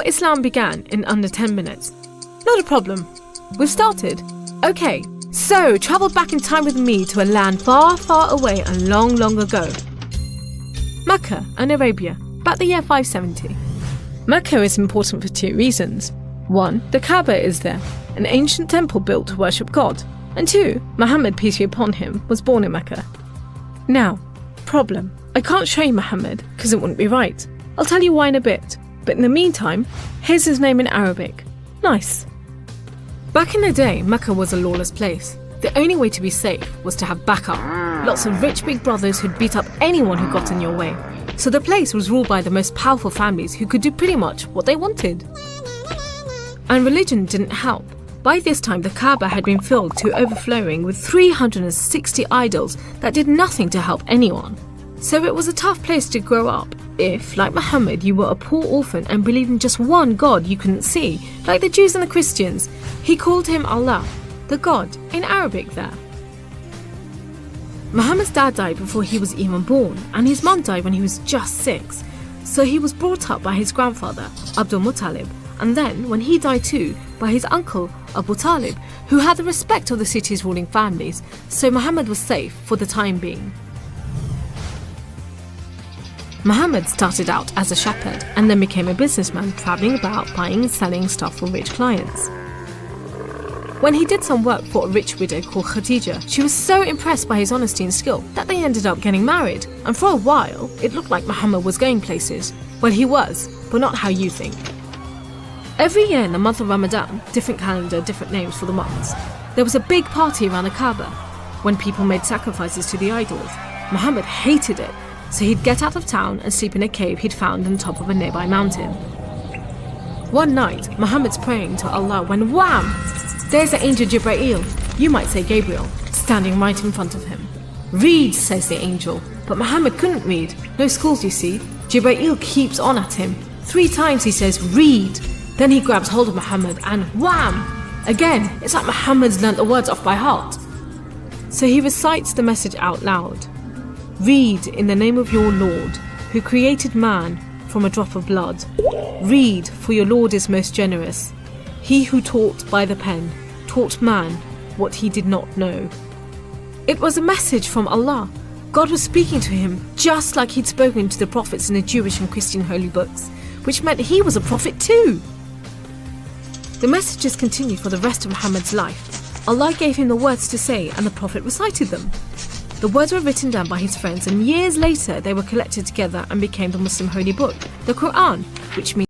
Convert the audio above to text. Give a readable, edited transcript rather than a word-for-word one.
Islam began in under 10 minutes. Not a problem. We've started. Okay, so travel back in time with me to a land far, far away and long, long ago. Mecca and Arabia, about the year 570. Mecca is important for two reasons. One, the Kaaba is there, an ancient temple built to worship God. And two, Muhammad, peace be upon him, was born in Mecca. Now, problem. I can't show you Muhammad because it wouldn't be right. I'll tell you why in a bit. But in the meantime, here's his name in Arabic. Nice. Back in the day, Mecca was a lawless place. The only way to be safe was to have backup. Lots of rich big brothers who'd beat up anyone who got in your way. So the place was ruled by the most powerful families who could do pretty much what they wanted. And religion didn't help. By this time, the Kaaba had been filled to overflowing with 360 idols that did nothing to help anyone. So it was a tough place to grow up if, like Muhammad, you were a poor orphan and believed in just one God you couldn't see, like the Jews and the Christians. He called him Allah, the God, in Arabic there. Muhammad's dad died before he was even born, and his mum died when he was just 6. So he was brought up by his grandfather, Abdul Muttalib, and then, when he died too, by his uncle, Abu Talib, who had the respect of the city's ruling families, so Muhammad was safe for the time being. Muhammad started out as a shepherd and then became a businessman travelling about buying and selling stuff for rich clients. When he did some work for a rich widow called Khadija, she was so impressed by his honesty and skill that they ended up getting married, and for a while it looked like Muhammad was going places. Well, he was, but not how you think. Every year in the month of Ramadan, different calendar, different names for the months, there was a big party around the Kaaba when people made sacrifices to the idols. Muhammad hated it, so he'd get out of town and sleep in a cave he'd found on the top of a nearby mountain. One night, Muhammad's praying to Allah when wham! There's the angel Jibreel, you might say Gabriel, standing right in front of him. Read, says the angel, but Muhammad couldn't read. No schools, you see. Jibreel keeps on at him. 3 times he says, read. Then he grabs hold of Muhammad and wham! Again, it's like Muhammad's learnt the words off by heart. So he recites the message out loud. Read in the name of your Lord, who created man from a drop of blood. Read, for your Lord is most generous. He who taught by the pen, taught man what he did not know. It was a message from Allah. God was speaking to him just like he'd spoken to the prophets in the Jewish and Christian holy books, which meant he was a prophet too. The messages continued for the rest of Muhammad's life. Allah gave him the words to say and the prophet recited them. The words were written down by his friends, and years later they were collected together and became the Muslim holy book, the Quran, which means